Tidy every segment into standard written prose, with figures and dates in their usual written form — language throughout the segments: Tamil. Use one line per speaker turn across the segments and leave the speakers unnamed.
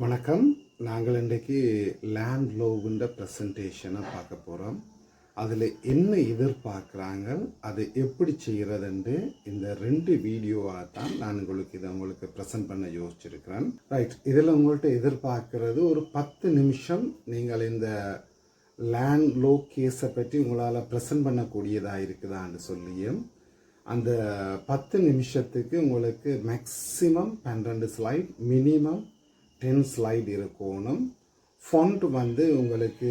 வணக்கம். நாங்கள் இன்றைக்கு லேண்ட் லோவுன்ற ப்ரெசன்டேஷனை பார்க்க போகிறோம். அதில் என்ன எதிர்பார்க்குறாங்க, அது எப்படி செய்கிறதுன்னு இந்த 2 வீடியோவாக தான் நான் உங்களுக்கு ப்ரெசென்ட் பண்ண யோசிச்சிருக்கிறேன். ரைட், இதில் உங்கள்கிட்ட எதிர்பார்க்குறது ஒரு 10 நிமிஷம் நீங்கள் இந்த லேண்ட் லோ கேஸை பற்றி உங்களால் ப்ரெசென்ட் பண்ணக்கூடியதாக இருக்குதான்னு சொல்லியும் அந்த 10 நிமிஷத்துக்கு உங்களுக்கு மேக்ஸிமம் 12 ஸ்லைட், மினிமம் 10 ஸ்லைட் இருக்கணும். ஃபாண்ட் உங்களுக்கு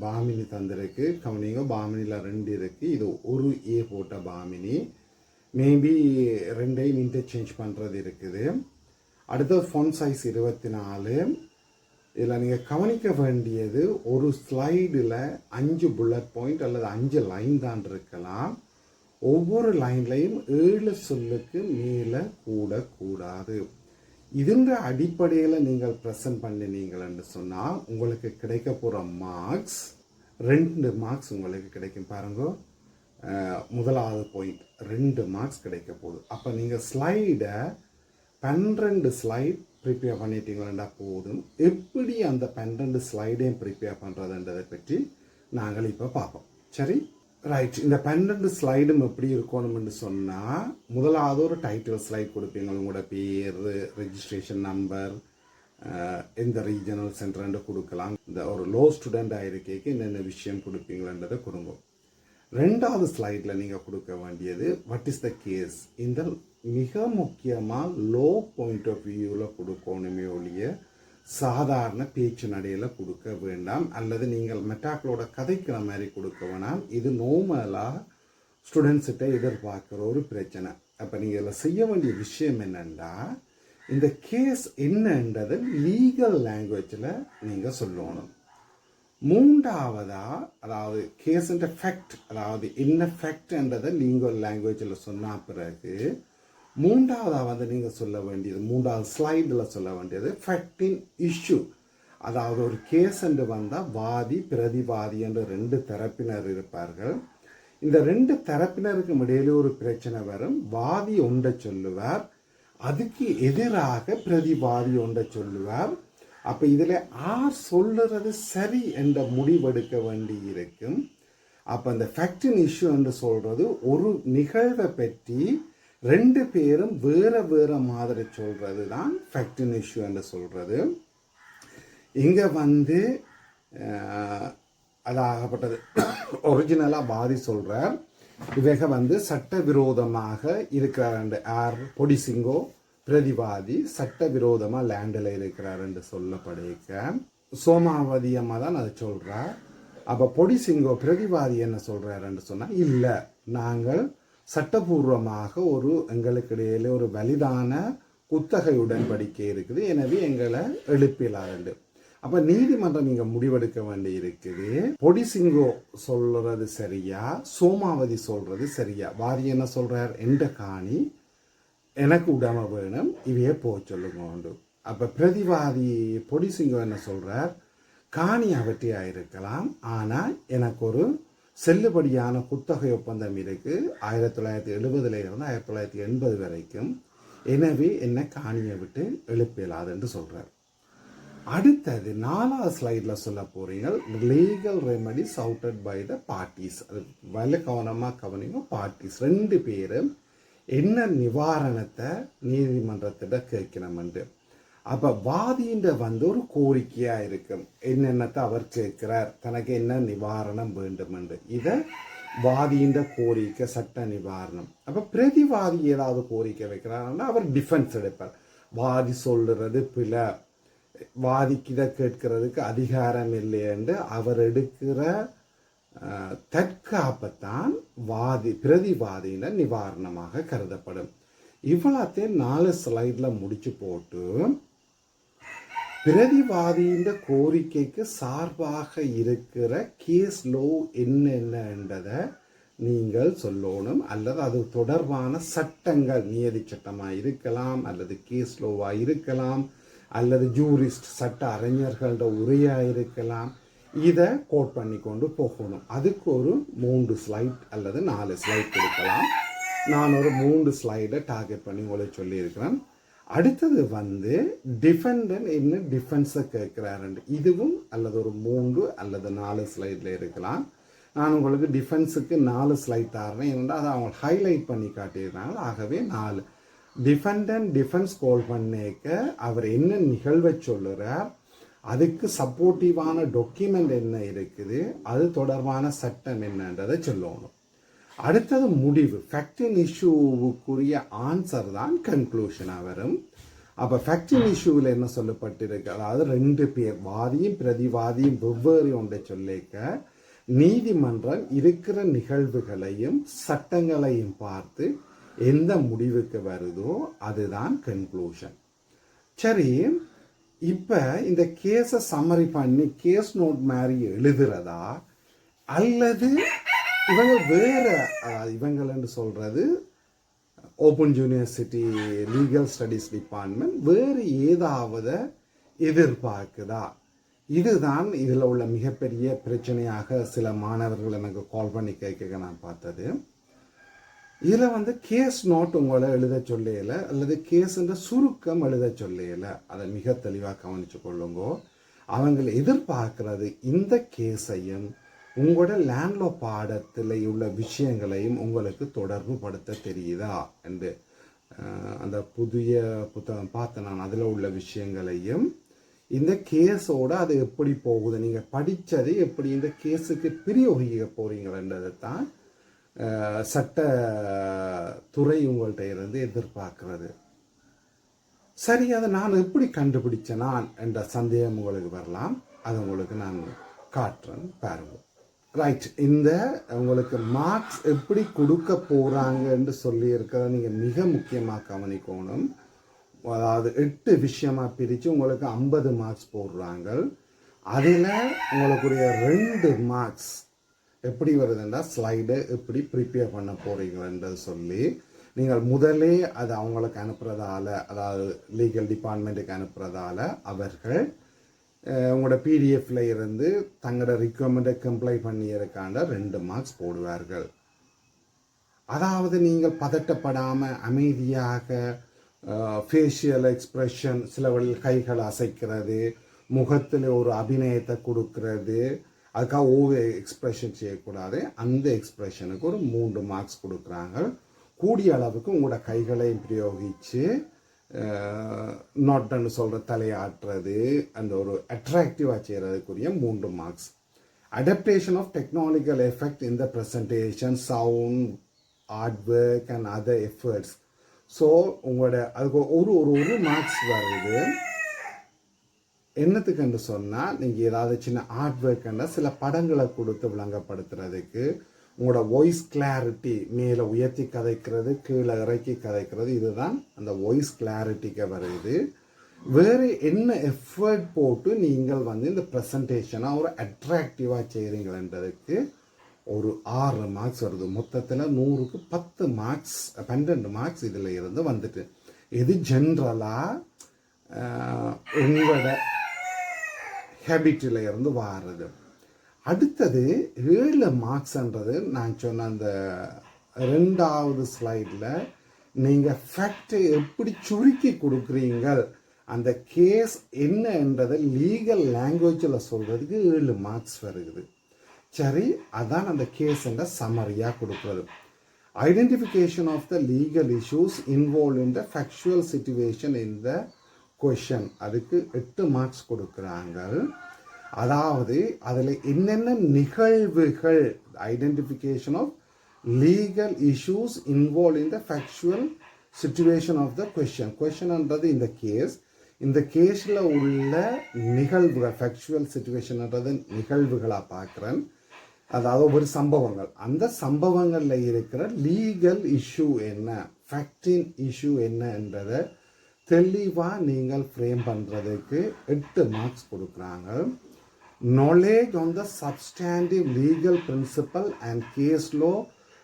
பாமினி தந்திருக்கு. கவனிங்க, பாமினியில் 2 இருக்குது. இது ஒரு ஏ போட்ட பாமினி. மேபி 2ஐயும் இன்டர்சேஞ்ச் பண்ணுறது இருக்குது. அடுத்த ஃபாண்ட் சைஸ் 24. இதில் நீங்கள் கவனிக்க வேண்டியது ஒரு ஸ்லைடில் 5 புல்லட் பாயிண்ட் அல்லது 5 லைன் தான் இருக்கலாம். ஒவ்வொரு லைன்லையும் 7 சொல்லுக்கு மேலே கூடக்கூடாது. இதுன்ற அடிப்படையில் நீங்கள் ப்ரெசென்ட் பண்ணினீங்கள்னு சொன்னால் உங்களுக்கு கிடைக்க போகிற மார்க்ஸ் 2 மார்க்ஸ் உங்களுக்கு கிடைக்கும். பாருங்க, முதலாவது பாயிண்ட் 2 மார்க்ஸ் கிடைக்க போகுது. அப்போ நீங்கள் ஸ்லைடை 12 ஸ்லைட் ப்ரிப்பேர் பண்ணிட்டீங்களா போதும். எப்படி அந்த 12 ஸ்லைடையும் ப்ரிப்பேர் பண்ணுறதுன்றதை பற்றி நாங்கள் இப்போ பார்ப்போம். சரி, ரைட். இந்த 12 ஸ்லைடும் எப்படி இருக்கணும்னு சொன்னால், முதலாவது ஒரு டைட்டில் ஸ்லைட் கொடுப்பீங்க. உங்களோட பேர், ரெஜிஸ்ட்ரேஷன் நம்பர், எந்த ரீஜனல் சென்டர்ன்னு கொடுக்கலாம். இந்த ஒரு லோ ஸ்டூடெண்டாக இருக்கேக்கு என்னென்ன விஷயம் கொடுப்பீங்களன்றதை கொடுங்க. 2வது ஸ்லைடில் நீங்கள் கொடுக்க வேண்டியது வாட் இஸ் த கேஸ். இந்த மிக முக்கியமாக லோ பாயிண்ட் ஆஃப் வியூவில் கொடுக்கணுமே ஒழிய சாதாரண பேச்சு நடையில் கொடுக்க வேண்டாம், அல்லது நீங்கள் மெட்டாக்களோட கதைக்கிற மாதிரி கொடுக்க வேணாம். இது நார்மலாக ஸ்டூடெண்ட்ஸ்கிட்ட எதிர்பார்க்குற ஒரு பிரச்சனை. அப்போ நீங்கள் இதில் செய்ய வேண்டிய விஷயம் என்னென்னா, இந்த கேஸ் என்னன்றது லீகல் லாங்குவேஜில் நீங்கள் சொல்லணும். 3வதாக, அதாவது கேஸுன்ற ஃபேக்ட், அதாவது என்ன ஃபேக்ட்ன்றதை லீகல் லாங்குவேஜில் சொன்ன பிறகு 3வதாக நீங்கள் சொல்ல வேண்டியது, 3வது ஸ்லைடில் சொல்ல வேண்டியது ஃபேக்டின் இஷ்யூ. அதாவது ஒரு கேஸ் என்று வந்தால் வாதி பிரதிவாதி என்று 2 தரப்பினர் இருப்பார்கள். இந்த 2 தரப்பினருக்கும் இடையிலே ஒரு பிரச்சனை வரும். வாதி ஒன்றை சொல்லுவார், அதுக்கு எதிராக பிரதிவாதி ஒன்றை சொல்லுவார். அப்போ இதில் யார் சொல்லுறது சரி என்ற முடிவெடுக்க வேண்டி இருக்கும். அப்போ இந்த ஃபேக்டின் இஷ்யூ என்று சொல்கிறது ஒரு நிகழ்வை பற்றி 2 பேரும் வேறு மாதிரி சொல்கிறது தான் ஃபேக்டின் இஷ்யூ என்று சொல்கிறது. இங்கே அதாகப்பட்டது ஒரிஜினலாக பாதி சொல்கிறார். இவங்க சட்டவிரோதமாக இருக்கிறார். யார்? பொடிசிங்கோ பிரதிவாதி சட்டவிரோதமாக லேண்டில் இருக்கிறார் என்று சொல்லப்படுக சோமாவதி அம்மா தான் அதை சொல்கிறார். அப்போ பொடிசிங்கோ பிரதிவாதி என்ன சொல்கிறாருன்னு சொன்னால், இல்லை, நாங்கள் சட்டபூர்வமாக எங்களுக்கு இடையில ஒரு வலிதான குத்தகை உடன்படிக்கை இருக்குது, எனவே எங்களை எழுப்பிலாண்டு. அப்போ நீதிமன்றம் இங்கே முடிவெடுக்க வேண்டி இருக்குது. பொடிசிங்கோ சொல்றது சரியா, சோமாவதி சொல்றது சரியா? வாதி என்ன சொல்றார்? எந்த காணி எனக்கு உடமை வேணும், இவையே போக சொல்லுங்க. அப்போ பிரதிவாதி பொடிசிங்கோ என்ன சொல்றார்? காணி அவற்றியாக இருக்கலாம், ஆனால் எனக்கு ஒரு செல்லுபடியான குத்தகை ஒப்பந்தம் இருக்கு 1970 இருந்து 1980 வரைக்கும், எனவே என்ன காணியை விட்டு எழுப்பலாது என்று சொல்றார். அடுத்தது 4வது ஸ்லைடில் சொல்ல போறீங்க, legal remedy sought by the parties. அது வல கவனமாக கவனிங்க. பார்ட்டிஸ் 2 பேரும் என்ன நிவாரணத்தை நீதிமன்றத்திட கேட்கணும்ண்டு. அப்போ வாதின்ற ஒரு கோரிக்கையாக இருக்கும். என்னென்னத்தை அவர் கேட்கிறார், தனக்கு என்ன நிவாரணம் வேண்டும் என்று. இதை வாதின்ற கோரிக்கை சட்ட நிவாரணம். அப்போ பிரதிவாதி ஏதாவது கோரிக்கை வைக்கிறாருன்னா அவர் டிஃபென்ஸ் எடுப்பார். வாதி சொல்லுறது பிழை, வாதிக்கு இதை கேட்கறதுக்கு அதிகாரம் இல்லை என்று அவர் எடுக்கிற தற்காப்பத்தான் பிரதிவாதின நிவாரணமாக கருதப்படும். இவ்வளோத்தையும் 4 ஸ்லைடில் முடிச்சு போட்டு பிரதிவாதியின் கோரிக்கைக்கு சார்பாக இருக்கிற கேஸ் லோ என்னென்னன்றதை நீங்கள் சொல்லணும். அல்லது அது தொடர்பான சட்டங்கள், நியதி சட்டமாக இருக்கலாம், அல்லது கேஸ் லோவாக இருக்கலாம், அல்லது ஜூரிஸ்ட் சட்ட அறிஞர்களோட உரையாக இருக்கலாம். இதை கோட் பண்ணி கொண்டு போகணும். அதுக்கு ஒரு 3 ஸ்லைட் அல்லது 4 ஸ்லைட் கொடுக்கலாம். நான் ஒரு 3 ஸ்லைடை டார்கெட் பண்ணி உங்களுக்கு சொல்லியிருக்கிறேன். அடுத்தது வந்து டிஃபெண்டன்ட் என்ன டிஃபென்ஸை கேட்குறாருண்டு. இதுவும் அல்லது ஒரு 3 அல்லது 4 ஸ்லைடில் இருக்கலாம். நான் உங்களுக்கு டிஃபென்ஸுக்கு 4 ஸ்லைட் தரேன். ஏன்னா அதை அவங்க ஹைலைட் பண்ணி காட்டியிருந்தாங்க. ஆகவே 4 டிஃபெண்டன்ட் டிஃபென்ஸ் கோல் பண்ணிக்க அவர் என்ன நிகழ்வை சொல்லுறார், அதுக்கு சப்போர்ட்டிவான டாக்குமெண்ட் என்ன இருக்குது, அது தொடர்பான சட்டம் என்னன்றதை சொல்லணும். அடுத்தது முடிவு, ஃபேக்ட் இன் இஷ்யூவுக்குரிய ஆன்சர் தான் கன்க்ளூஷனாக வரும். அப்போ ஃபேக்ட் இன் இஷ்யூவில் என்ன சொல்லப்பட்டிருக்கு, அதாவது 2 பேர் வாதியும் பிரதிவாதியும் வெவ்வேறு ஒன்றை சொல்லிக்க நீதிமன்றம் இருக்கிற நிகழ்வுகளையும் சட்டங்களையும் பார்த்து எந்த முடிவுக்கு வருதோ அதுதான் கன்க்ளூஷன். சரி, இப்போ இந்த கேஸை சம்மரி பண்ணி கேஸ் நோட் மாதிரி எழுதுறதா, அல்லது இவங்க வேற, இவங்கள்னு சொல்றது open university legal studies department வேறு ஏதாவது எதிர்பார்க்குதா? இதுதான் இதில் உள்ள மிகப்பெரிய பிரச்சனையாக சில மாணவர்கள் எனக்கு கால் பண்ணி கேட்க நான் பார்த்தது. இதில் வந்து கேஸ் நோட் உங்களை எழுத சொல்லையில அல்லது கேஸுன்ற சுருக்கம் எழுத சொல்லையில அதை மிக தெளிவாக கவனித்து கொள்ளுங்கோ. அவங்க எதிர்பார்க்கிறது இந்த கேஸையும் உங்களோட லேண்ட்லோ பாடத்தில் உள்ள விஷயங்களையும் உங்களுக்கு தொடர்பு படுத்த தெரியுதா என்று அந்த புதிய புத்தகம் பார்த்து நான் அதில் உள்ள விஷயங்களையும் இந்த கேஸோடு அது எப்படி போகுது, நீங்கள் படித்தது எப்படி இந்த கேஸுக்கு பிரயோகிக்க போகிறீங்களன்றதை தான் சட்டத்துறை உங்கள்கிட்ட இருந்து எதிர்பார்க்கிறது. சரி, அதை நான் எப்படி கண்டுபிடிச்சேன் நான் என்ற சந்தேகம் உங்களுக்கு வரலாம். அதை உங்களுக்கு நான் காட்டுறேன் பாருங்க. ரைட், இந்த உங்களுக்கு மார்க்ஸ் எப்படி கொடுக்க போகிறாங்கன்னு சொல்லி இருக்கிறத நீங்கள் மிக முக்கியமாக கவனிக்கணும். அதாவது 8 விஷயமாக பிரித்து உங்களுக்கு 50 மார்க்ஸ் போடுறாங்க. அதில் உங்களுக்குரிய 2 மார்க்ஸ் எப்படி வருதுன்னா ஸ்லைடு எப்படி ப்ரிப்பேர் பண்ண போகிறீங்கன்றது சொல்லி நீங்கள் முதலே அது அவங்களுக்கு அனுப்புகிறதால, அதாவது லீகல் டிபார்ட்மெண்ட்டுக்கு அனுப்புகிறதால அவர்கள் உங்களோட பிடிஎஃப்ல இருந்து தங்களோட ரிக்வயர்மெண்ட்டை கம்ப்ளை பண்ணியிருக்காண்ட 2 மார்க்ஸ் போடுவார்கள். அதாவது நீங்கள் பதட்டப்படாமல் அமைதியாக ஃபேஷியல் எக்ஸ்ப்ரெஷன், சில வழியில் கைகளை அசைக்கிறது, முகத்தில் ஒரு அபிநயத்தை கொடுக்கறது, அதுக்காக ஓவர் எக்ஸ்ப்ரெஷன் செய்யக்கூடாது. அந்த எக்ஸ்ப்ரெஷனுக்கு ஒரு 3 மார்க்ஸ் கொடுக்குறாங்க. கூடிய அளவுக்கு உங்களோட கைகளையும் பிரயோகித்து நாட்னு சொல்கிற தலையாட்டுறது, அந்த ஒரு அட்ராக்டிவாக செய்கிறதுக்குரிய 3 marks. Adaptation of technological effect in the presentation, sound, art work and other efforts. So உங்களோட அதுக்கு ஒரு மார்க்ஸ் வருது. என்னத்துக்குன்னு சொன்னால், நீங்கள் ஏதாவது சின்ன ஆர்ட் ஒர்க்குன்னா சில படங்களை கொடுத்து விளங்கப்படுத்துறதுக்கு, உங்களோட வாய்ஸ் கிளாரிட்டி மேலே உயர்த்தி கதைக்கிறது, கீழே இறக்கி கதைக்கிறது, இதுதான் அந்த வாய்ஸ் கிளாரிட்டிக்கு வருது. வேறு என்ன எஃபர்ட் போட்டு நீங்கள் வந்து இந்த ப்ரெசன்டேஷனாக ஒரு அட்ராக்டிவாக செய்கிறீங்களன்றதுக்கு ஒரு 6 மார்க்ஸ் வருது. மொத்தத்தில் 100க்கு 10 மார்க்ஸ், 12 மார்க்ஸ் இதில் இருந்து வந்துட்டு. இது ஜென்ரலாக உங்களோட ஹேபிட்டில் இருந்து வாருது. அடுத்தது 7 மார்க்ஸ்ன்றது நான் சொன்ன அந்த 2வது ஸ்லைடில் நீங்கள் ஃபேக்டை எப்படி சுருக்கி கொடுக்குறீங்க, அந்த கேஸ் என்னன்றதை லீகல் லாங்குவேஜில் சொல்கிறதுக்கு 7 மார்க்ஸ் வருது. சரி, அதான் அந்த கேஸுன்ற சம்மரியாக கொடுக்குறது. Identification of the legal issues involve in the factual situation in the question, அதுக்கு 8 மார்க்ஸ் கொடுக்குறாங்க. அதாவது அதில் என்னென்ன நிகழ்வுகள், identification of legal issues involve in the factual situation of the question. கொஷன்ன்றது இந்த கேஸ், இந்த கேஸில் உள்ள நிகழ்வுகள், ஃபேக்சுவல் சிச்சுவேஷன்ன்றது நிகழ்வுகளாக பார்க்குறேன். அதாவது ஒரு சம்பவங்கள், அந்த சம்பவங்களில் இருக்கிற லீகல் இஷ்யூ என்ன, ஃபேக்டின் இஷ்யூ என்னன்றதை தெளிவாக நீங்கள் ஃப்ரேம் பண்ணுறதுக்கு 8 மார்க்ஸ் கொடுக்குறாங்க. Knowledge on the substantive legal principle and case law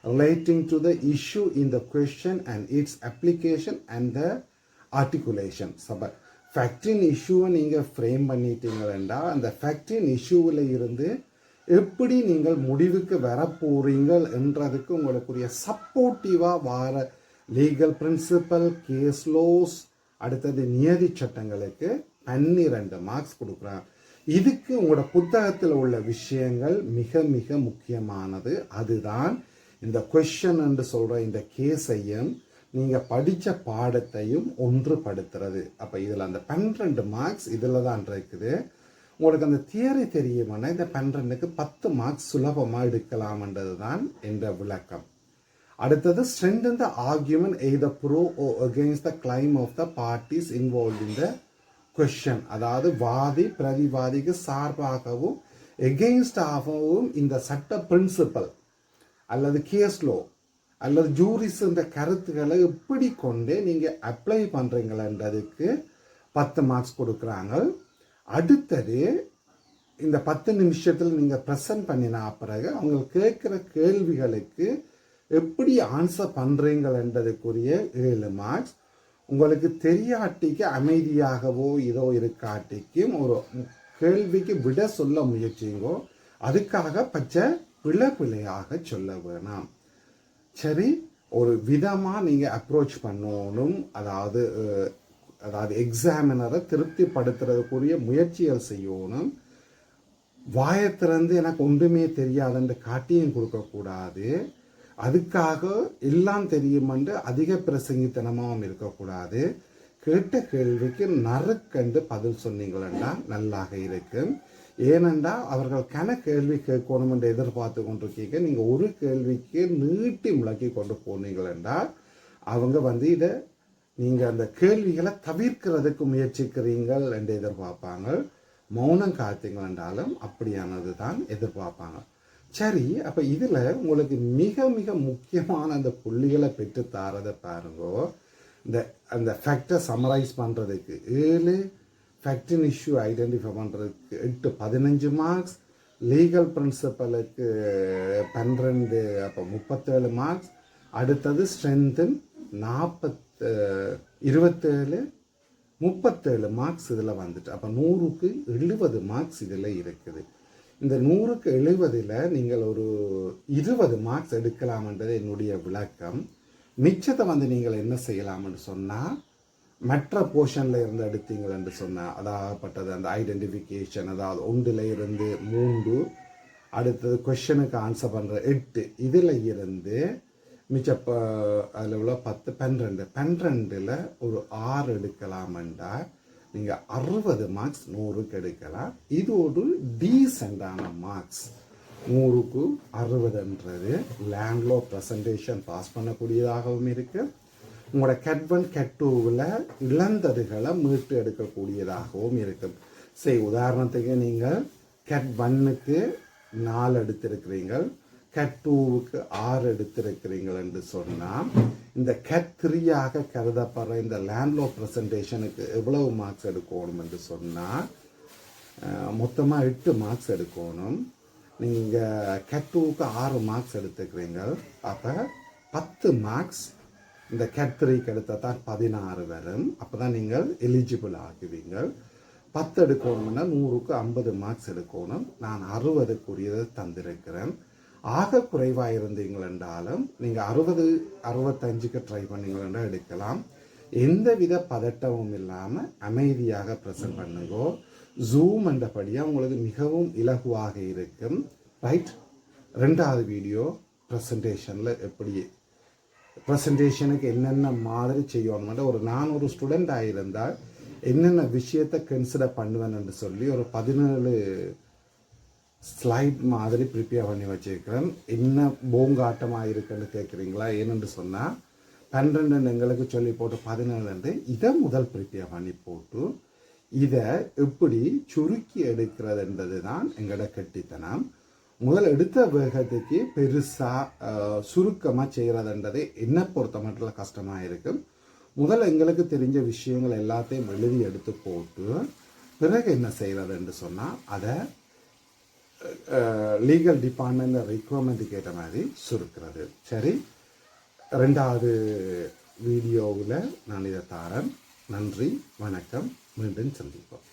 relating to the issue in the question and its application and the articulation. ஃபேக்டின் இஷ்யூவை நீங்கள் ஃப்ரேம் பண்ணிட்டீங்களா, அந்த ஃபேக்டின் இஷ்யூவில் இருந்து எப்படி நீங்கள் முடிவுக்கு வரப்போறீங்கள் என்றதுக்கு உங்களுக்குரிய சப்போர்ட்டிவாக வார லீகல் பிரின்சிபல், கேஸ் லோஸ், அடுத்தது நியதி சட்டங்களுக்கு 12 மார்க்ஸ் கொடுக்குறாங்க. இதுக்கு உங்களோட புத்தகத்தில் உள்ள விஷயங்கள் மிக மிக முக்கியமானது. அதுதான் இந்த கொஷன் என்று சொல்கிற இந்த கேஸையும் நீங்கள் படித்த பாடத்தையும் ஒன்றுபடுத்துறது. அப்போ இதில் அந்த 12 மார்க்ஸ் இதில் தான் இருக்குது. உங்களுக்கு அந்த தியரி தெரியுமானா இந்த 12க்கு 10 மார்க்ஸ் சுலபமாக எடுக்கலாம்ன்றது தான் என்ற விளக்கம். அடுத்தது strengthen the argument either pro or against the claim of the parties involved in the question. அதாவது வாதி பிரதிவாதிக்கு சார்பாகவும் எகெயின்ஸ்ட் ஆகவும் இந்த சட்ட பிரின்சிபல் அல்லது கேஸ் லோ அல்லது ஜூரிஸ் இந்த கருத்துக்களை எப்படி கொண்டு நீங்கள் அப்ளை பண்ணுறீங்களன்றதுக்கு 10 மார்க்ஸ் கொடுக்குறாங்க. அடுத்தது இந்த 10 நிமிஷத்தில் நீங்கள் ப்ரெசன்ட் பண்ணினா பிறகு அவங்க கேட்குற கேள்விகளுக்கு எப்படி ஆன்சர் பண்ணுறீங்களன்றதுக்குரிய 7 மார்க்ஸ். உங்களுக்கு தெரியாட்டிக்கு அமைதியாகவோ இதோ இருக்காட்டிக்கும் ஒரு கேள்விக்கு விட சொல்ல முயற்சிங்கோ, அதுக்காக பச்சை பிழையாக சொல்ல வேணாம். சரி, ஒரு விதமாக நீங்கள் அப்ரோச் பண்ணணும். அதாவது எக்ஸாமினரை திருப்திப்படுத்துறதுக்குரிய முயற்சிகள் செய்யணும். வாயத்திறந்து எனக்கு ஒன்றுமே தெரியாதுன்ற காட்டியும் கொடுக்கக்கூடாது. அதுக்காக எல்லாம் தெரியுமென்று அதிக பிரசங்கித்தனமாகவும் இருக்கக்கூடாது. கேட்ட கேள்விக்கு நறுக்கண்டு பதில் சொன்னீங்களா நல்லாக இருக்கும். ஏனென்றால் அவர்கள் கேள்வி கேட்கணும் என்று எதிர்பார்த்து கொண்டிருக்கீங்க. நீங்கள் ஒரு கேள்விக்கு நீட்டி முழக்கி கொண்டு போனீங்களென்றால் அவங்க இதை நீங்கள் அந்த கேள்விகளை தவிர்க்கிறதுக்கு முயற்சிக்கிறீங்கள் என்று எதிர்பார்ப்பாங்க. மௌனம் காத்தீங்கள் என்றாலும் அப்படியானது தான் எதிர்பார்ப்பாங்க. சரி, அப்போ இதில் உங்களுக்கு மிக மிக முக்கியமான அந்த புள்ளிகளை பெற்று தாரதை பாருங்கோ. அந்த ஃபேக்டை சம்மரைஸ் பண்ணுறதுக்கு 7, ஃபேக்டின் இஷ்யூ ஐடென்டிஃபை பண்ணுறதுக்கு 8, 15 மார்க்ஸ், லீகல் பிரின்சிபலுக்கு 12, அப்போ 37 மார்க்ஸ். அடுத்தது ஸ்ட்ரென்த்தின் 27, 37 மார்க்ஸ் இதில் வந்துட்டு. அப்போ 100க்கு 70 மார்க்ஸ் இதில் இருக்குது. இந்த 100க்கு 70ல் நீங்கள் ஒரு 20 மார்க்ஸ் எடுக்கலாம்ன்றது என்னுடைய விளக்கம். மிச்சத்தை நீங்கள் என்ன செய்யலாம்னு சொன்னால் மற்ற போர்ஷனில் இருந்து எடுத்தீங்கள் என்று சொன்னால் அதாகப்பட்டது அந்த ஐடென்டிஃபிகேஷன், அதாவது 1ல் இருந்து 3, அடுத்தது கொஷனுக்கு ஆன்சர் பண்ணுற 8, இதில் இருந்து மிச்ச அதில் உள்ள 10, 12ல் ஒரு 6 எடுக்கலாமெண்டா நீங்கள் 60 மார்க்ஸ் 100க்கு எடுக்கலாம். இது ஒரு டீசெண்டான மார்க்ஸ். 100க்கு 60ன்றது லேண்ட்லோ ப்ரெசன்டேஷன் பாஸ் பண்ணக்கூடியதாகவும் இருக்குது. உங்களோட CAT 1 CAT 2வில் இழந்ததுகளை மீட்டு எடுக்கக்கூடியதாகவும் இருக்குது. சரி, உதாரணத்துக்கு நீங்கள் CAT 1க்கு 4 எடுத்திருக்கிறீர்கள், CAT 2க்கு 6 எடுத்திருக்கிறீங்கள் என்று சொன்னால் இந்த CAT 3ஆக கருதப்படுற இந்த லேண்ட்லோ ப்ரெசன்டேஷனுக்கு எவ்வளவு மார்க்ஸ் எடுக்கணும் என்று சொன்னால் மொத்தமாக 8 மார்க்ஸ் எடுக்கணும். நீங்கள் CAT 2க்கு 6 மார்க்ஸ் எடுத்துக்கிறீங்க. அப்போ 10 மார்க்ஸ் இந்த CAT 3க்கு எடுத்தால் தான் 16 வரும். அப்போ தான் நீங்கள் எலிஜிபிள் ஆகுவீங்க. 10 எடுக்கணும்னா 100க்கு 50 மார்க்ஸ் எடுக்கணும். நான் 60க்குரியதை தந்திருக்கிறேன். ஆக குறைவாக இருந்தீங்கள் என்றாலும் நீங்கள் 60, 65க்கு ட்ரை பண்ணீங்களா எடுக்கலாம். எந்தவித பதட்டமும் இல்லாமல் அமைதியாக ப்ரெசென்ட் பண்ணுங்கோ. ஜூம் என்றபடியாக உங்களுக்கு மிகவும் இலகுவாக இருக்கும். ரைட், 2வது வீடியோ ப்ரெசன்டேஷனில் எப்படி ப்ரெசன்டேஷனுக்கு என்னென்ன மாதிரி செய்யணும்னா நான் ஒரு ஸ்டூடெண்டாக இருந்தால் என்னென்ன விஷயத்தை கன்சிடர் பண்ணுவேன் என்று சொல்லி ஒரு 17 ஸ்லைட் மாதிரி ப்ரிப்பேர் பண்ணி வச்சுருக்கிறேன். என்ன போங்காட்டமாக இருக்குன்னு கேட்குறீங்களா? ஏனென்று சொன்னால் 12 எங்களுக்கு சொல்லி போட்டு 17 இதை முதல் ப்ரிப்பேர் பண்ணி போட்டு இதை எப்படி சுருக்கி எடுக்கிறதுன்றது தான் எங்களோட கெட்டித்தனம். முதல் எடுத்த வேகத்துக்கு பெருசாக சுருக்கமாக செய்கிறதுன்றது என்னை பொறுத்த மட்டும் கஷ்டமாக இருக்கும். முதல்ல எங்களுக்கு தெரிஞ்ச விஷயங்கள் எல்லாத்தையும் எழுதி எடுத்து போட்டு பிறகு என்ன செய்கிறதுன்னு சொன்னால் அதை லீகல் டிபார்ட்மெண்ட் ரெக்குவயர்மெண்ட்டுக்கு ஏற்ற மாதிரி சுருக்கிறது. சரி, 2வது வீடியோவில் நான் இதை தாரேன். நன்றி, வணக்கம், மீண்டும் சந்திப்போம்.